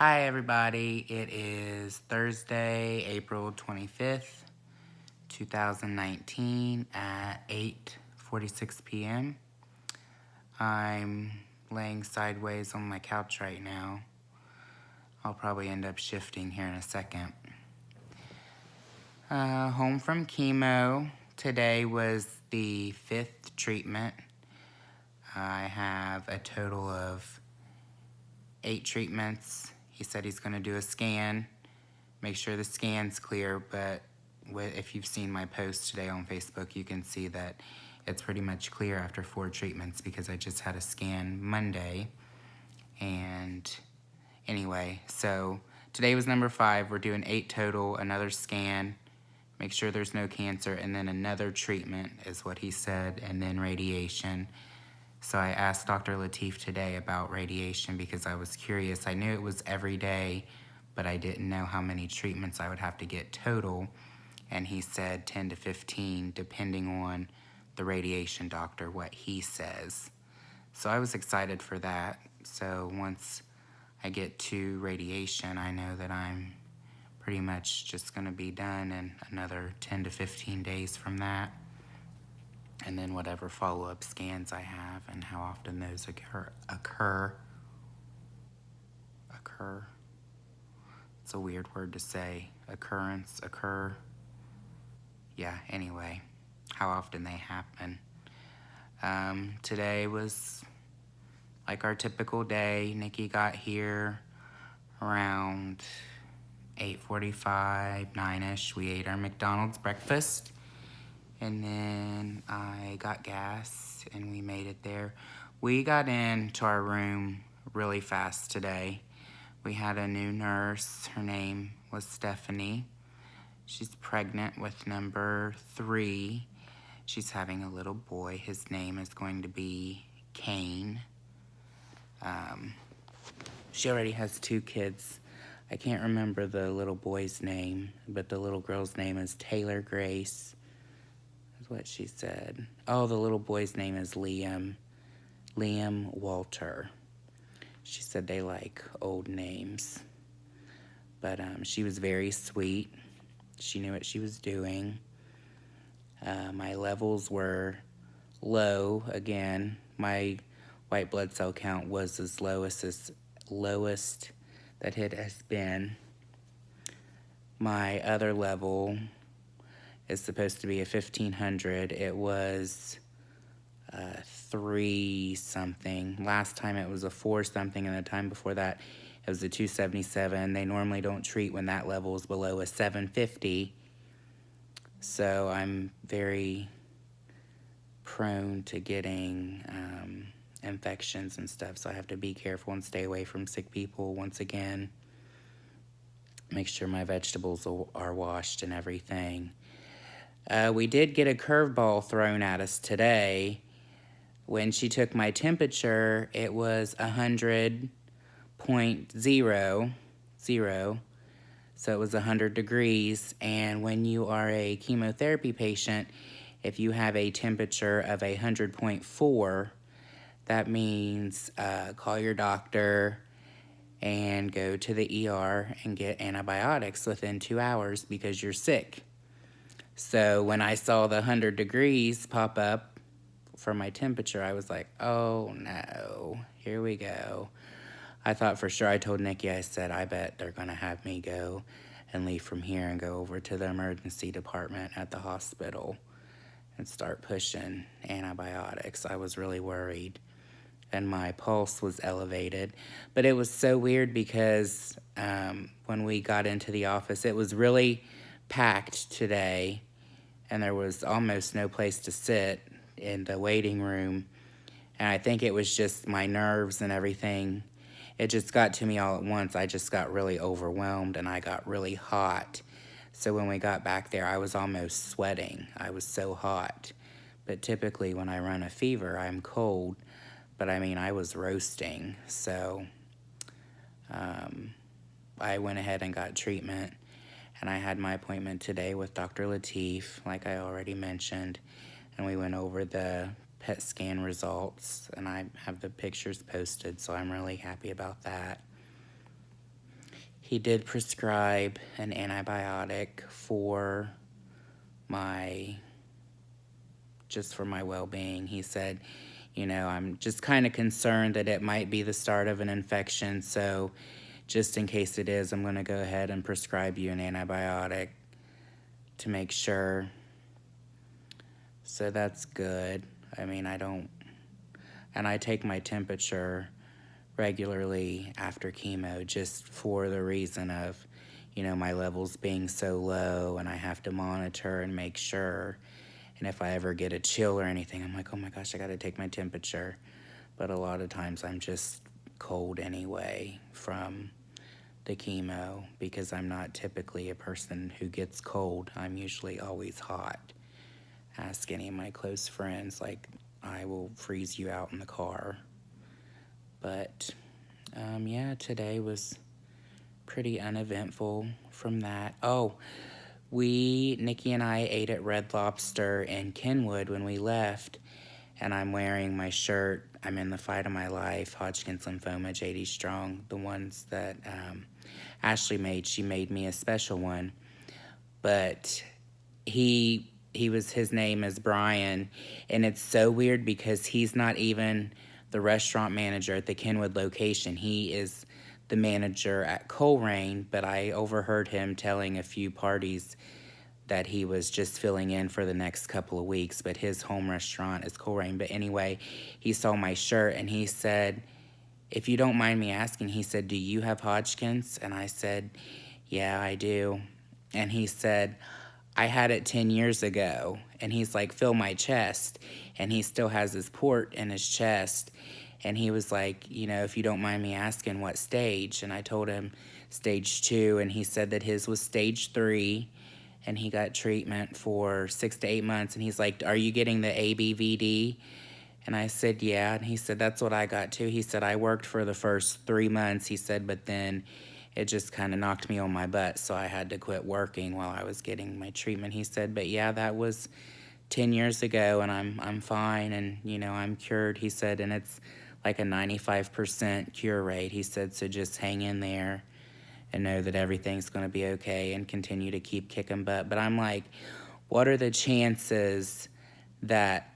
Hi everybody, it is Thursday, April 25th, 2019 at 8:46 p.m. I'm laying sideways on my couch right now. I'll probably end up shifting here in a second. Home from chemo. Today was the 5th treatment. I have a total of 8 treatments. He said he's going to do a scan, make sure the scan's clear, but if you've seen my post today on Facebook, you can see that it's pretty much clear after 4 treatments because I just had a scan Monday. And anyway, so today was number 5. We're doing 8 total, another scan, make sure there's no cancer, and then another treatment is what he said, and then radiation. So I asked Dr. Lateef today about radiation because I was curious. I knew it was every day, but I didn't know how many treatments I would have to get total. And he said 10 to 15, depending on the radiation doctor, what he says. So I was excited for that. So once I get to radiation, I know that I'm pretty much just going to be done in another 10 to 15 days from that. And then whatever follow-up scans I have and how often those occur. It's a weird word to say. Occur. Yeah, anyway, how often they happen. Today was like our typical day. Nikki got here around 8:45, 9-ish. We ate our McDonald's breakfast. And then I got gas and we made it there. We got into our room really fast today. We had a new nurse. Her name was Stephanie. She's pregnant with number 3. She's having a little boy. His name is going to be Kane. She already has 2 kids. I can't remember the little boy's name, but the little girl's name is Taylor Grace. That's what she said. Oh, the little boy's name is Liam Walter. She said they like old names. But she was very sweet. She knew what she was doing. My levels were low again. My white blood cell count was as lowest that it has been. My other level is supposed to be a 1500. It was 3 something. Last time it was a 4 something, and the time before that it was a 277. They normally don't treat when that level is below a 750. So I'm very prone to getting infections and stuff, so I have to be careful and stay away from sick people once again. Make sure my vegetables are washed and everything. We did get a curveball thrown at us today. When she took my temperature, it was 100.00, so it was 100 degrees. And when you are a chemotherapy patient, if you have a temperature of 100.4, that means call your doctor and go to the ER and get antibiotics within 2 hours because you're sick. So when I saw the 100 degrees pop up for my temperature, I was like, oh no, here we go. I thought for sure. I told Nikki, I said, I bet they're going to have me go and leave from here and go over to the emergency department at the hospital and start pushing antibiotics. I was really worried. And my pulse was elevated. But it was so weird because when we got into the office, it was really packed today, and there was almost no place to sit in the waiting room. And I think it was just my nerves and everything. It just got to me all at once. I just got really overwhelmed, and I got really hot. So when we got back there, I was almost sweating. I was so hot. But typically when I run a fever, I'm cold. But I mean, I was roasting. So I went ahead and got treatment. And I had my appointment today with Dr. Lateef, like I already mentioned. And we went over the PET scan results. And I have the pictures posted, so I'm really happy about that. he did prescribe an antibiotic for just for my well-being. He said, I'm just kind of concerned that it might be the start of an infection, so just in case it is, I'm going to go ahead and prescribe you an antibiotic to make sure. So that's good. I mean, I take my temperature regularly after chemo just for the reason of, my levels being so low, and I have to monitor and make sure. And if I ever get a chill or anything, I'm like, oh my gosh, I got to take my temperature. But a lot of times I'm just cold anyway from the chemo because I'm not typically a person who gets cold. I'm usually always hot. Ask any of my close friends, like, I will freeze you out in the car. But yeah, today was pretty uneventful from that. Oh, Nikki and I ate at Red Lobster in Kenwood when we left, and I'm wearing my shirt, I'm in the fight of my life, Hodgkin's lymphoma, JD Strong, the ones that Ashley made. She made me a special one, but his name is Brian, and it's so weird because he's not even the restaurant manager at the Kenwood location. He is the manager at Coleraine, but I overheard him telling a few parties that he was just filling in for the next couple of weeks, but his home restaurant is Coleraine. But anyway, he saw my shirt and he said, if you don't mind me asking, he said, do you have Hodgkin's? And I said, yeah, I do. And he said, I had it 10 years ago. And he's like, feel my chest. And he still has his port in his chest. And he was like, if you don't mind me asking, what stage? And I told him stage 2. And he said that his was stage 3. And he got treatment for 6 to 8 months. And he's like, are you getting the ABVD? And I said, yeah. And he said, that's what I got too. He said, I worked for the first 3 months. He said, but then it just kind of knocked me on my butt, so I had to quit working while I was getting my treatment. He said, but yeah, that was 10 years ago, and I'm fine, and, I'm cured. He said, and it's like a 95% cure rate. He said, so just hang in there and know that everything's going to be okay and continue to keep kicking butt. But I'm like, what are the chances that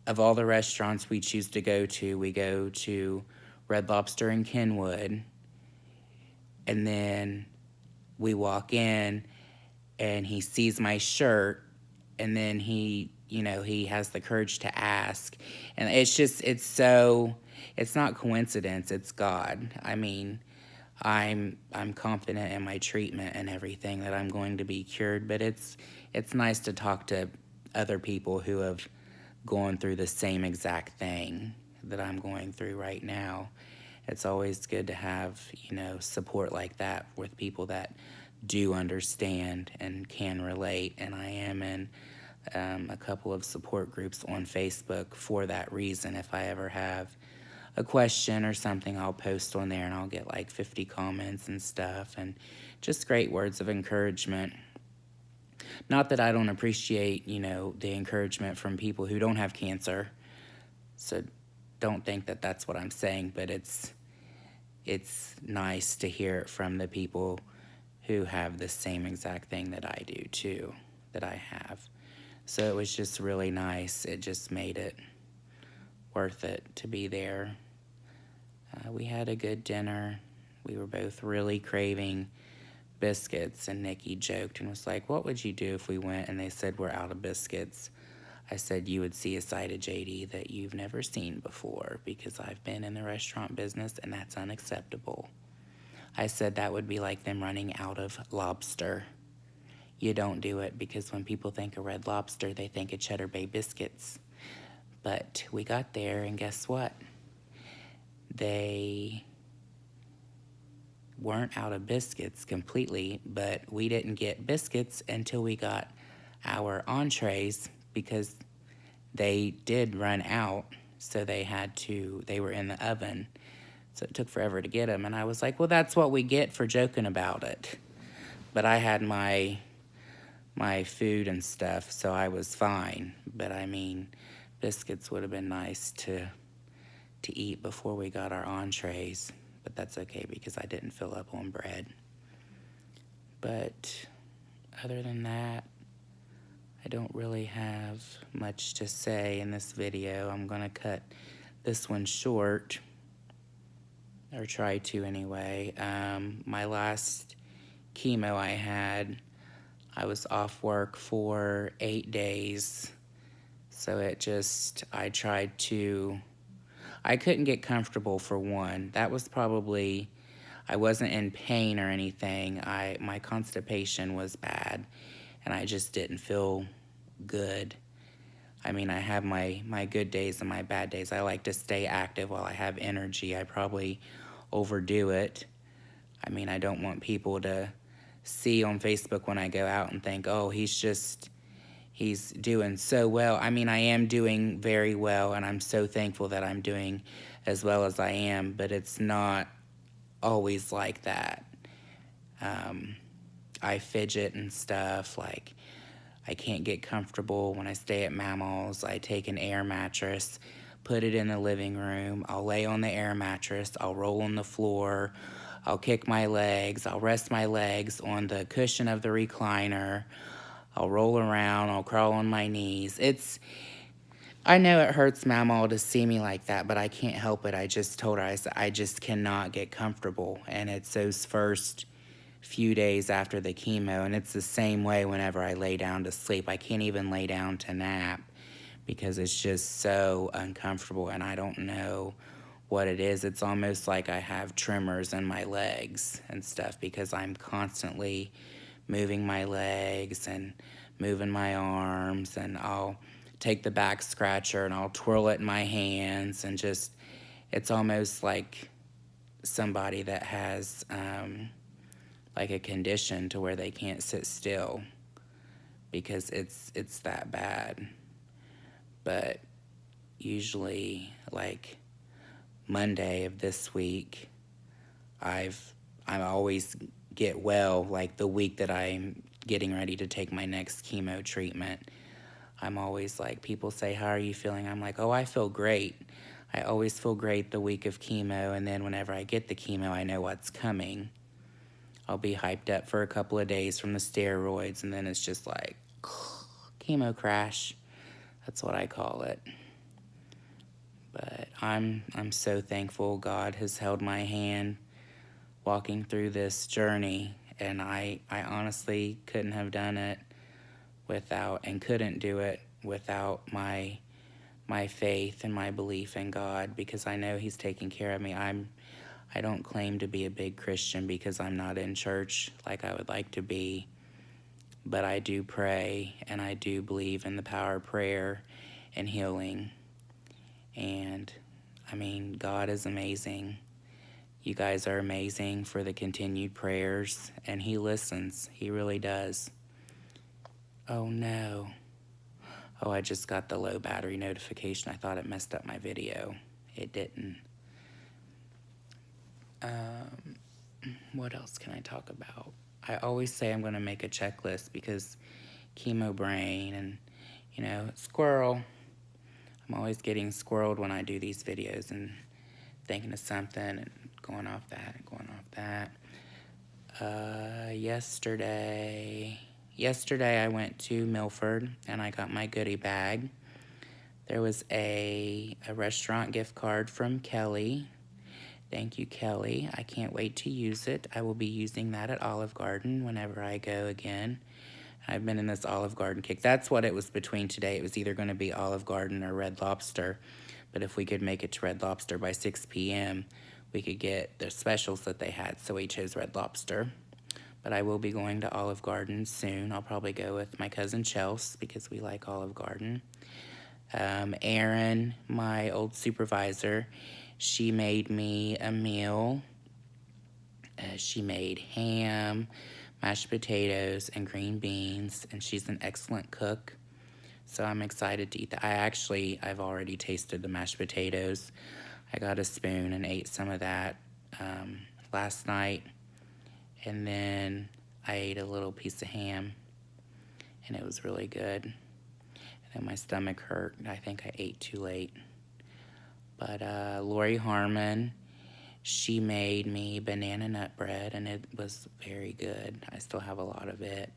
of all the restaurants we choose to go to, we go to Red Lobster in Kenwood, and then we walk in and he sees my shirt, and then he has the courage to ask. And it's not coincidence, it's God. I mean, I'm confident in my treatment and everything that I'm going to be cured, but it's nice to talk to other people who have gone through the same exact thing that I'm going through right now. It's always good to have, support like that with people that do understand and can relate. And I am in a couple of support groups on Facebook for that reason. If I ever have a question or something, I'll post on there and I'll get like 50 comments and stuff, and just great words of encouragement. Not that I don't appreciate, the encouragement from people who don't have cancer. So don't think that that's what I'm saying, but it's nice to hear it from the people who have the same exact thing that I do too, that I have. So it was just really nice. It just made it worth it to be there. We had a good dinner. We were both really craving biscuits, and Nikki joked and was like, what would you do if we went and they said we're out of biscuits? I said, you would see a side of JD that you've never seen before, because I've been in the restaurant business and that's unacceptable. I said that would be like them running out of lobster. You don't do it, because when people think of Red Lobster, they think of Cheddar Bay biscuits. But we got there, and guess what? They weren't out of biscuits completely, but we didn't get biscuits until we got our entrees, because they did run out, so they were in the oven, so it took forever to get them. And I was like, well, that's what we get for joking about it. But I had my food and stuff, so I was fine. But I mean, biscuits would have been nice to eat before we got our entrees. but that's okay because I didn't fill up on bread. But other than that, I don't really have much to say in this video. I'm gonna cut this one short, or try to anyway. My last chemo I had, I was off work for 8 days. So I couldn't get comfortable for one. That was probably, I wasn't in pain or anything. My constipation was bad and I just didn't feel good. I mean, I have my good days and my bad days. I like to stay active while I have energy. I probably overdo it. I mean, I don't want people to see on Facebook when I go out and think, oh, he's doing so well. I mean, I am doing very well, and I'm so thankful that I'm doing as well as I am, but it's not always like that. I fidget and stuff, like I can't get comfortable when I stay at Mammal's. I take an air mattress, put it in the living room. I'll lay on the air mattress. I'll roll on the floor. I'll kick my legs. I'll rest my legs on the cushion of the recliner. I'll roll around. I'll crawl on my knees. I know it hurts Mama to see me like that, but I can't help it. I just told her, I just cannot get comfortable. And it's those first few days after the chemo, and it's the same way whenever I lay down to sleep. I can't even lay down to nap because it's just so uncomfortable, and I don't know what it is. It's almost like I have tremors in my legs and stuff because I'm constantly moving my legs and moving my arms, and I'll take the back scratcher and I'll twirl it in my hands, and just, it's almost like somebody that has like a condition to where they can't sit still because it's that bad. But usually, like Monday of this week, I always get well, like the week that I'm getting ready to take my next chemo treatment. I'm always like, people say, how are you feeling? I'm like, oh, I feel great. I always feel great the week of chemo, and then whenever I get the chemo, I know what's coming. I'll be hyped up for a couple of days from the steroids, and then it's just like, chemo crash. That's what I call it. But I'm so thankful God has held my hand walking through this journey, and I honestly couldn't have done it without, and couldn't do it without my faith and my belief in God, because I know He's taking care of me. I don't claim to be a big Christian because I'm not in church like I would like to be, but I do pray, and I do believe in the power of prayer and healing. And I mean, God is amazing. You guys are amazing for the continued prayers, and He listens. He really does. Oh no. Oh, I just got the low battery notification. I thought it messed up my video. It didn't. What else can I talk about? I always say I'm going to make a checklist because chemo brain and, squirrel. I'm always getting squirreled when I do these videos and thinking of something and going off that and going off that. Yesterday I went to Milford and I got my goodie bag. There was a restaurant gift card from Kelly. Thank you, Kelly. I can't wait to use it. I will be using that at Olive Garden whenever I go again. I've been in this Olive Garden kick. That's what it was between today. It was either going to be Olive Garden or Red Lobster. But if we could make it to Red Lobster by 6 p.m., we could get the specials that they had. So we chose Red Lobster. But I will be going to Olive Garden soon. I'll probably go with my cousin Chelsea because we like Olive Garden. Erin, my old supervisor, she made me a meal. She made ham, mashed potatoes, and green beans, and she's an excellent cook. So I'm excited to eat that. I've already tasted the mashed potatoes. I got a spoon and ate some of that last night. And then I ate a little piece of ham, and it was really good. And then my stomach hurt. I think I ate too late. But Lori Harmon she made me banana nut bread, and it was very good. I still have a lot of it.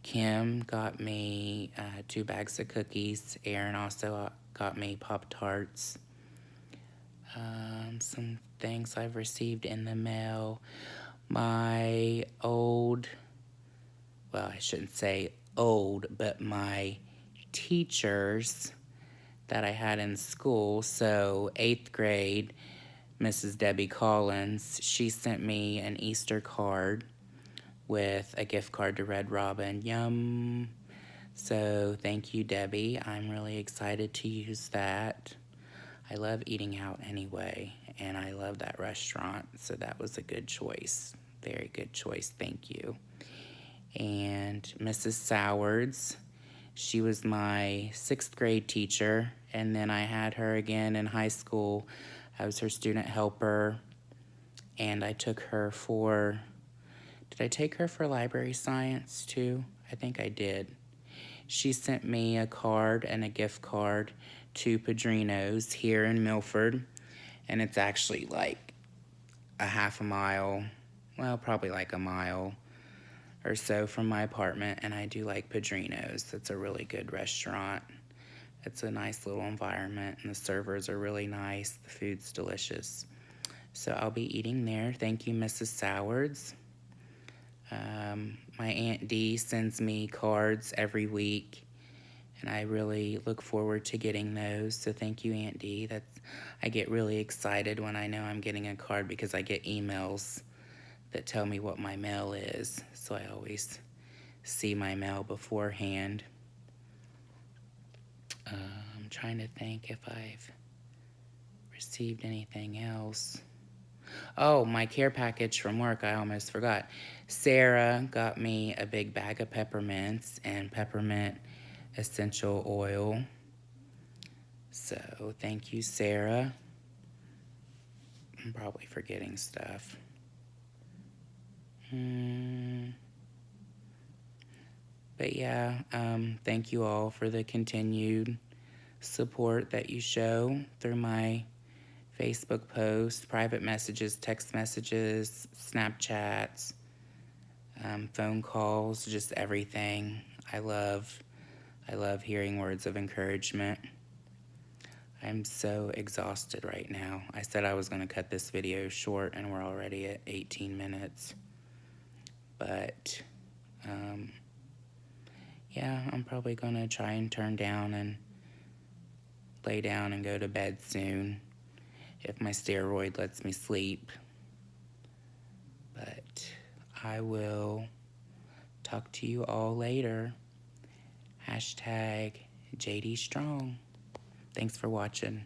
Kim got me 2 bags of cookies. Aaron also got me Pop-Tarts. Some things I've received in the mail. My old, well, I shouldn't say old, but my teachers that I had in school, so 8th grade, Mrs. Debbie Collins, she sent me an Easter card with a gift card to Red Robin. Yum. So thank you, Debbie. I'm really excited to use that. I love eating out anyway, and I love that restaurant, so that was a good choice. Very good choice, thank you. And Mrs. Sowards, she was my 6th grade teacher, and then I had her again in high school. I was her student helper, and I took her for, did I take her for library science too? I think I did. She sent me a card and a gift card to Padrino's here in Milford, and it's actually like a half a mile, well, probably like a mile or so from my apartment, and I do like Padrino's. It's a really good restaurant. It's a nice little environment, and the servers are really nice. The food's delicious. So I'll be eating there. Thank you, Mrs. Sowards. My Aunt Dee sends me cards every week, and I really look forward to getting those. So thank you, Aunt Dee. I get really excited when I know I'm getting a card because I get emails that tell me what my mail is. So I always see my mail beforehand. I'm trying to think if I've received anything else. Oh, my care package from work, I almost forgot. Sarah got me a big bag of peppermints and peppermint essential oil. So thank you, Sarah. I'm probably forgetting stuff. But yeah, thank you all for the continued support that you show through my Facebook posts, private messages, text messages, Snapchats, phone calls, just everything. I love hearing words of encouragement. I'm so exhausted right now. I said I was going to cut this video short, and we're already at 18 minutes. But, yeah, I'm probably going to try and turn down and lay down and go to bed soon if my steroid lets me sleep. But I will talk to you all later. #JD Strong. Thanks for watching.